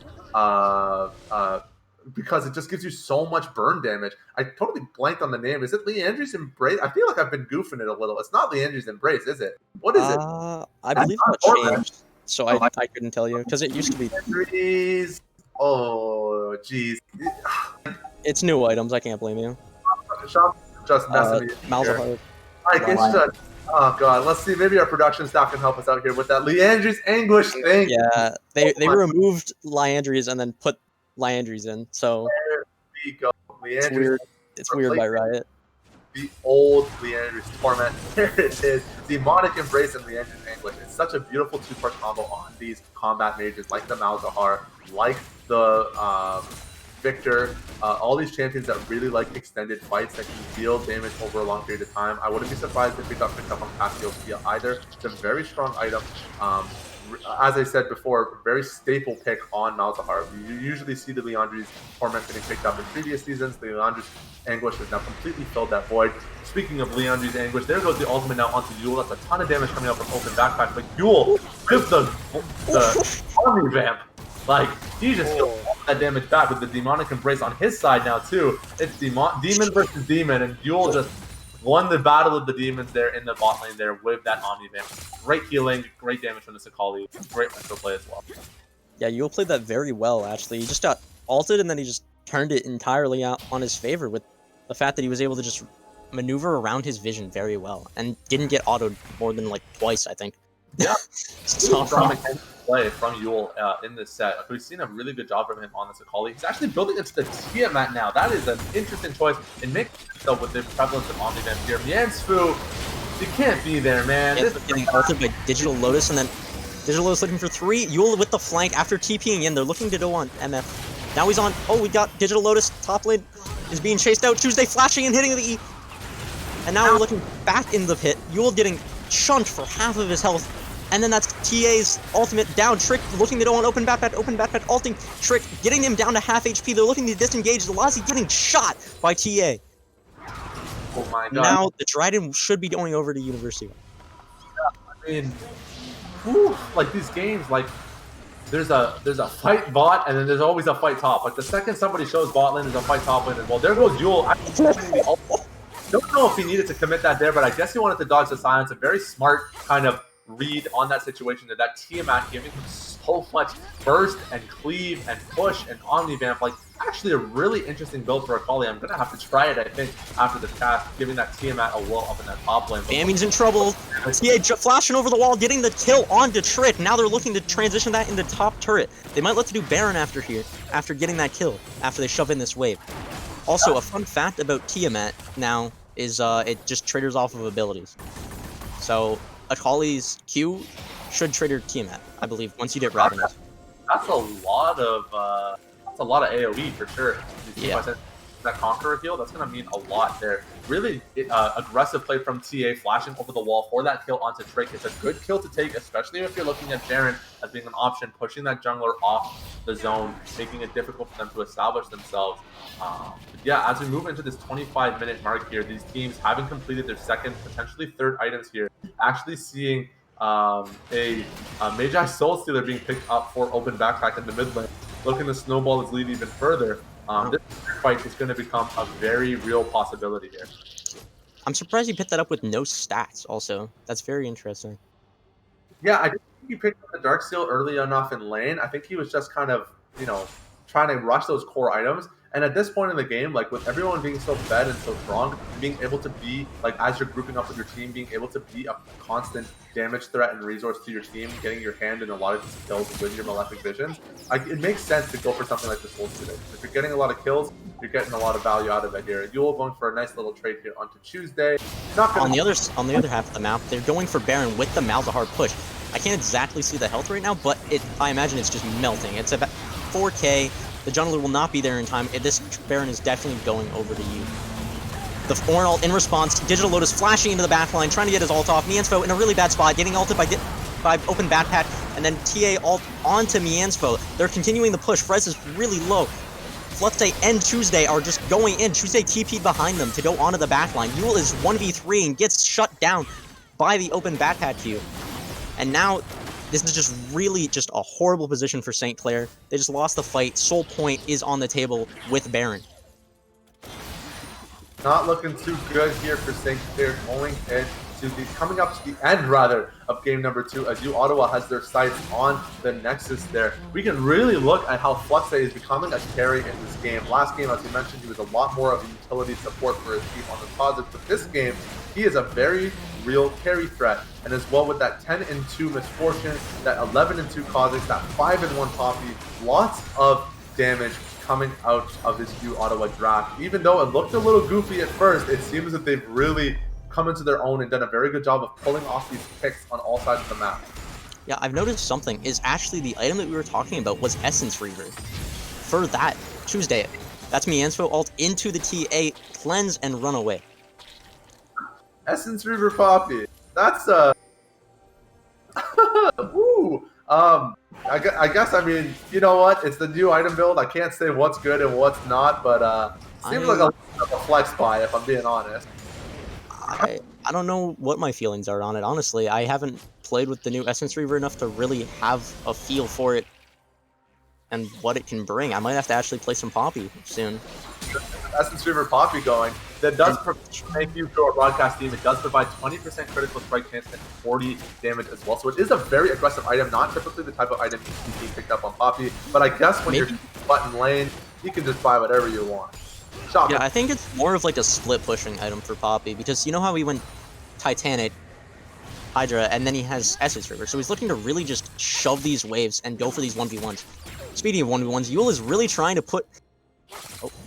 A: because it just gives you so much burn damage. I totally blanked on the name. Is it Leandri's Embrace? I feel like I've been goofing it a little. It's not Leandri's Embrace, is it? What is it?
B: I believe that changed. So I couldn't tell you because it used to be.
A: Leandri's. Oh, jeez.
B: It's new items. I can't blame you.
A: Shop just messing me.
B: Malzahar.
A: Like, it's just. Oh god, let's see. Maybe our production staff can help us out here with that Leandri's Anguish thing.
B: Yeah, they removed Leandri's and then put Leandri's in. So
A: there we go.
B: it's weird. It's weird by Riot.
A: The old Leandri's Torment. There it is. Demonic Embrace and Leandri's Anguish. It's such a beautiful two-part combo on these combat mages like the Malzahar, like the Victor, all these champions that really like extended fights that can deal damage over a long period of time. I wouldn't be surprised if they got picked up on Cassiopeia either. It's a very strong item. As I said before, very staple pick on Malzahar. You usually see the Leandri's Torment getting picked up in previous seasons. The Leandri's Anguish has now completely filled that void. Speaking of Leandri's Anguish, there goes the ultimate now onto Yule. That's a ton of damage coming out from open backpack. But Yule with the army vamp. Like, he just killed all that damage back with the demonic embrace on his side now, too. It's demon versus demon, and Yule just won the battle of the demons there in the bot lane there with that Omni Vamp. Great healing, great damage from the Sakali, great retro play as well.
B: Yeah, Yule played that very well, actually. He just got ulted, and then he just turned it entirely out on his favor with the fact that he was able to just maneuver around his vision very well, and didn't get autoed more than, like, twice, I think.
A: Yeah.
B: So,
A: play from Yule in this set. We've seen a really good job from him on the Sakali. He's actually building into the Tiamat now. That is an interesting choice. And makes so with the prevalence of Omnivamp here. Miansfu, you can't be there, man.
B: This is getting ulted by Digital Lotus, and then Digital Lotus looking for 3. Yule with the flank after TPing in. They're looking to go on MF. Now he's on. Oh, we got Digital Lotus. Top lane is being chased out. Tuesday flashing and hitting the E. And now we're looking back in the pit. Yule getting chunked for half of his health. And then that's TA's ultimate down. Trick looking to go on open backpack, ulting. Trick getting him down to half HP. They're looking to disengage. Lazi getting shot by TA.
A: Oh my god.
B: Now the Dryden should be going over to University.
A: Yeah, I mean, like these games, like there's a fight bot and then there's always a fight top. Like the second somebody shows bot lane, there's a fight top lane as well. There goes Yule. Don't know if he needed to commit that there, but I guess he wanted to dodge the silence. A very smart kind of read on that situation, that Tiamat giving him so much burst and cleave and push and omnivamp. Like, actually a really interesting build for Akali. I'm gonna have to try it, I think, after this cast, giving that Tiamat a will up in that top lane.
B: Bambi's in trouble. TA flashing over the wall, getting the kill onto Trick. Now they're looking to transition that into top turret. They might look to do Baron after here, after getting that kill, after they shove in this wave. Also, a fun fact about Tiamat now is it just triggers off of abilities. So Akali's Q should trigger Tiamat, I believe, once you get Ravenous.
A: That's a lot of AoE for sure.
B: Yeah.
A: That Conqueror heal, that's going to mean a lot there. Really aggressive play from TA, flashing over the wall for that kill onto Trick. It's a good kill to take, especially if you're looking at Baron as being an option, pushing that jungler off the zone, making it difficult for them to establish themselves. Yeah, as we move into this 25-minute mark here, these teams having completed their second, potentially third items here, actually seeing a Magi Soul Stealer being picked up for open backpack in the mid lane, looking to snowball his lead even further. This fight is going to become a very real possibility here.
B: I'm surprised he picked that up with no stats also. That's very interesting.
A: Yeah, I didn't think he picked up the Darksteel early enough in lane. I think he was just kind of, trying to rush those core items. And at this point in the game, like with everyone being so fed and so strong, being able to be, like as you're grouping up with your team, being able to be a constant damage threat and resource to your team, getting your hand in a lot of these kills with your Malefic Visions, it makes sense to go for something like the Soul Stealer. If you're getting a lot of kills, you're getting a lot of value out of it here. Yule going for a nice little trade here onto Tuesday.
B: On the other half of the map, they're going for Baron with the Malzahar push. I can't exactly see the health right now, but I imagine it's just melting. It's about 4K. The jungler will not be there in time. This Baron is definitely going over to you. The Thorn ult in response. Digital Lotus flashing into the backline, trying to get his ult off. Miansfo in a really bad spot, getting ulted by open backpack, and then TA ult onto Mianspo. They're continuing the push. Frez is really low. Fluxday and Tuesday are just going in. Tuesday TP'd behind them to go onto the backline. Yule is 1v3 and gets shut down by the open backpack queue. And now, this is just really just a horrible position for St. Clair. They just lost the fight. Soul Point is on the table with Baron.
A: Not looking too good here for St. Clair, going coming up to the end, rather, of game number 2, as Ottawa has their sights on the Nexus there. We can really look at how Fluxday is becoming a carry in this game. Last game, as we mentioned, he was a lot more of a utility support for his team on the positives, but this game, he is a very real carry threat. And as well with that 10-2 Misfortune, that 11-2 Kha'Zix, that 5-1 Poppy, lots of damage coming out of this Ottawa draft. Even though it looked a little goofy at first, it seems that they've really come into their own and done a very good job of pulling off these picks on all sides of the map.
B: Yeah, I've noticed something, is actually the item that we were talking about was Essence Reaver. For that, Tuesday, that's Mianspo ult into the TA, cleanse, and run away.
A: Essence Reaver Poppy. That's woo. I guess, I mean, you know what? It's the new item build. I can't say what's good and what's not, but seems like a flex buy, if I'm being honest.
B: I don't know what my feelings are on it, honestly. I haven't played with the new Essence Reaver enough to really have a feel for it and what it can bring. I might have to actually play some Poppy soon.
A: Essence Reaver Poppy going. That does thank you to our broadcast team. It does provide 20% critical strike chance and 40 damage as well. So it is a very aggressive item, not typically the type of item you can pick up on Poppy. But I guess when you're button lane, you can just buy whatever you want. Shopping.
B: Yeah, I think it's more of like a split pushing item for Poppy, because you know how he went Titanic, Hydra, and then he has Essence Reaver. So he's looking to really just shove these waves and go for these 1v1s. Speaking of 1v1s, Yule is really trying to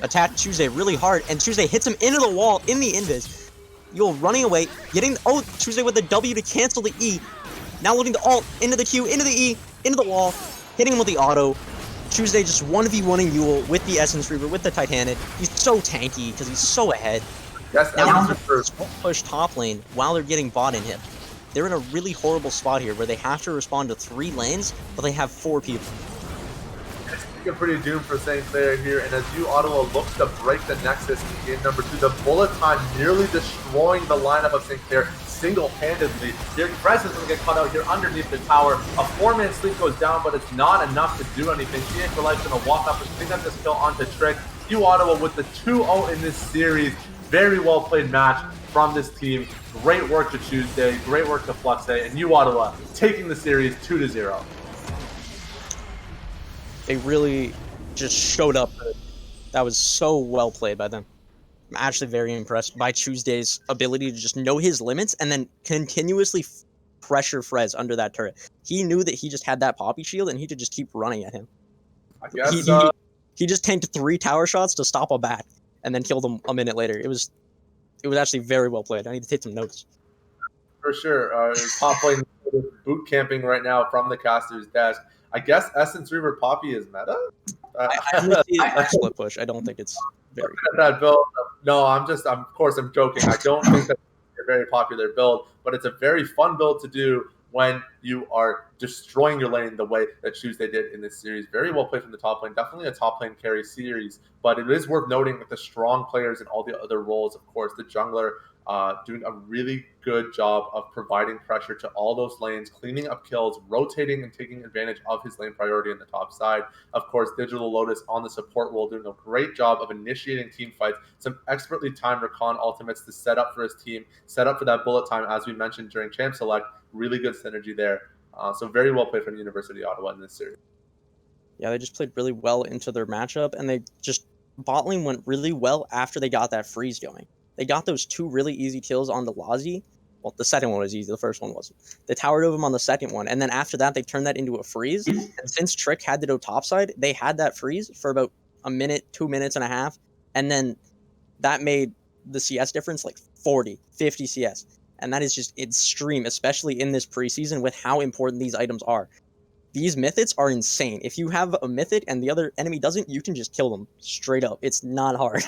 B: attack Tuesday really hard, and Tuesday hits him into the wall in the invis. Yule running away, getting Tuesday with the W to cancel the E. Now looking to ult into the Q, into the E, into the wall, hitting him with the auto. Tuesday just 1v1ing Yule with the Essence Reaver, with the Titanic. He's so tanky because he's so ahead.
A: Yes,
B: now push top lane while they're getting bot in hit. They're in a really horrible spot here where they have to respond to 3 lanes, but they have 4 people.
A: It's looking pretty doomed for St. Clair here, and as Ottawa looks to break the Nexus in game number 2, the bullet time nearly destroying the lineup of St. Clair single-handedly. Here, Frez is going to get caught out here underneath the tower. A 4-man sleep goes down, but it's not enough to do anything. CA for Life's going to walk up and pick up this kill onto Trick. Ottawa with the 2-0 in this series. Very well played match from this team. Great work to Tuesday, great work to Fluxday, and Ottawa taking the series 2-0.
B: They really just showed up. That was so well played by them. I'm actually very impressed by Tuesday's ability to just know his limits and then continuously pressure Frez under that turret. He knew that he just had that Poppy shield and he could just keep running at him.
A: I guess
B: he just tanked 3 tower shots to stop a bat and then killed him a minute later. It was actually very well played. I need to take some notes.
A: For sure. Top lane boot camping right now from the caster's desk. I guess Essence Reaver Poppy is meta?
B: I split push. I don't think it's very
A: good. That build. No, of course I'm joking. I don't think that's a very popular build, but it's a very fun build to do when you are destroying your lane the way that Tuesday did in this series. Very well played from the top lane. Definitely a top lane carry series, but it is worth noting that the strong players in all the other roles, of course, the jungler, doing a really good job of providing pressure to all those lanes, cleaning up kills, rotating and taking advantage of his lane priority on the top side. Of course, Digital Lotus on the support role doing a great job of initiating team fights, some expertly timed recon ultimates to set up for his team, set up for that bullet time, as we mentioned during Champ Select. Really good synergy there. So very well played from University of Ottawa in this series.
B: Yeah, they just played really well into their matchup, and bot lane went really well after they got that freeze going. They got those 2 really easy kills on the Lazi. Well, the second one was easy, the first one wasn't. They towered over him on the second one, and then after that, they turned that into a freeze. And since Trick had to go topside, they had that freeze for about a minute, 2 minutes and a half, and then that made the CS difference like 40, 50 CS. And that is just extreme, especially in this preseason with how important these items are. These mythics are insane. If you have a mythic and the other enemy doesn't, you can just kill them straight up. It's not hard.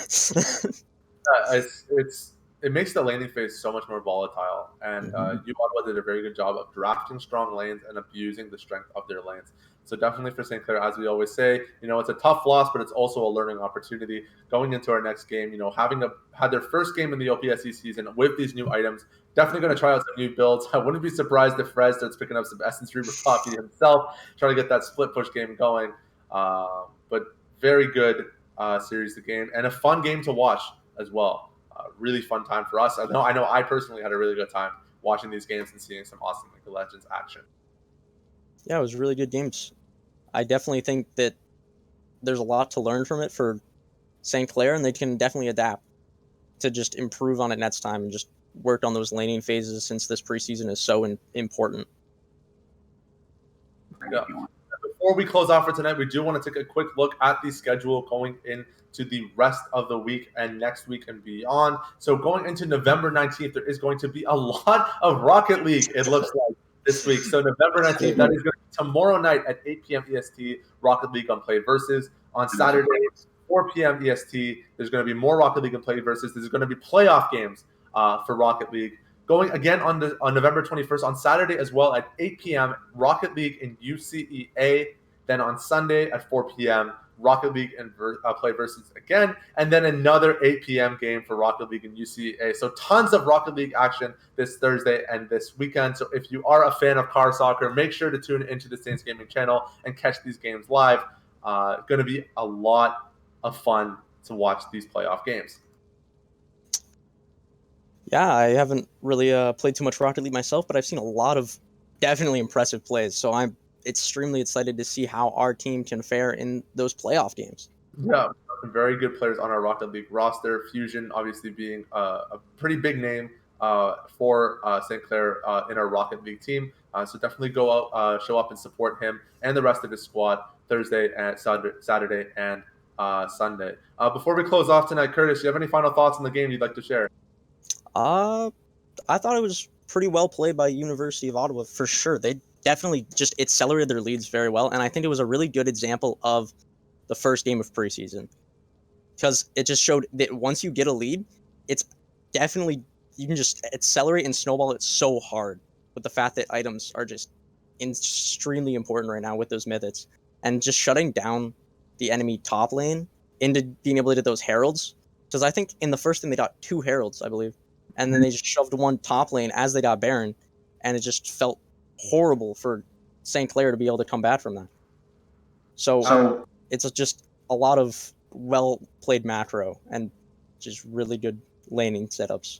A: It's it makes the laning phase so much more volatile. And U Ottawa did a very good job of drafting strong lanes and abusing the strength of their lanes. So definitely for St. Clair, as we always say, it's a tough loss, but it's also a learning opportunity going into our next game. Having had their first game in the OPSE season with these new items, definitely going to try out some new builds. I wouldn't be surprised if Frez starts picking up some Essence Reaver Coffee himself, trying to get that split push game going. But very good series of game and a fun game to watch as well. Really fun time for us. I know I personally had a really good time watching these games and seeing some awesome League of Legends action.
B: Yeah, it was really good games. I definitely think that there's a lot to learn from it for St. Clair, and they can definitely adapt to just improve on it next time and just work on those laning phases since this preseason is so important.
A: Yeah. Before we close off for tonight, we do want to take a quick look at the schedule going into the rest of the week and next week and beyond. So going into November 19th, there is going to be a lot of Rocket League, it looks like, this week. So November 19th, that is going to be tomorrow night at 8 p.m. EST, Rocket League on Play Versus. On Saturday, 4 p.m. EST, there's going to be more Rocket League and Play Versus. There's going to be playoff games for Rocket League. Going again on November 21st, on Saturday as well at 8 p.m., Rocket League in UCEA. Then on Sunday at 4 p.m., Rocket League and Play Versus again. And then another 8 p.m. game for Rocket League and UCEA. So tons of Rocket League action this Thursday and this weekend. So if you are a fan of car soccer, make sure to tune into the Saints Gaming channel and catch these games live. Going to be a lot of fun to watch these playoff games.
B: Yeah, I haven't really played too much Rocket League myself, but I've seen a lot of definitely impressive plays. So I'm extremely excited to see how our team can fare in those playoff games.
A: Yeah, some very good players on our Rocket League roster. Fusion obviously being a pretty big name for St. Clair in our Rocket League team. So definitely go out, show up and support him and the rest of his squad Thursday and Saturday and Sunday. Before we close off tonight, Curtis, do you have any final thoughts on the game you'd like to share?
B: I thought it was pretty well played by University of Ottawa for sure. They definitely just accelerated their leads very well, and I think it was a really good example of the first game of preseason because it just showed that once you get a lead, it's definitely you can just accelerate and snowball it so hard with the fact that items are just extremely important right now with those mythics and just shutting down the enemy top lane into being able to get those heralds. Because I think in the first thing they got 2 heralds, I believe, and then they just shoved one top lane as they got Baron, and it just felt horrible for St. Clair to be able to come back from that. So it's just a lot of well-played macro and just really good laning setups.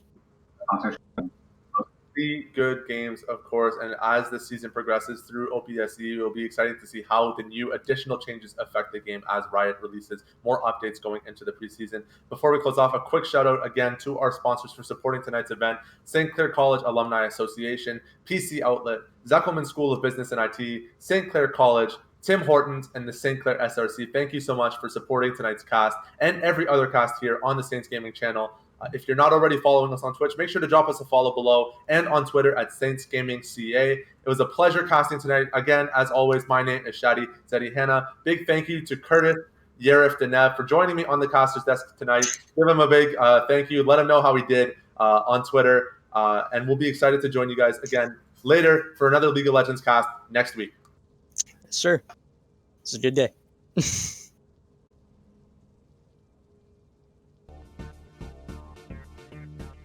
A: Good games, of course, and as the season progresses through OPSE, it will be exciting to see how the new additional changes affect the game as Riot releases more updates going into the preseason. Before we close off, a quick shout out again to our sponsors for supporting tonight's event: St. Clair College Alumni Association, PC Outlet, Zekelman School of Business and IT, St. Clair College, Tim Hortons, and the St. Clair SRC. Thank you so much for supporting tonight's cast and every other cast here on the Saints Gaming channel. If you're not already following us on Twitch, make sure to drop us a follow below and on Twitter at Saints Gaming CA. It was a pleasure casting tonight. Again, as always, my name is Shadi Zedi Hanna. Big thank you to Curtis Yerif Denev for joining me on the caster's desk tonight. Give him a big thank you. Let him know how he did on Twitter. And we'll be excited to join you guys again later for another League of Legends cast next week.
B: Sure. It's a good day.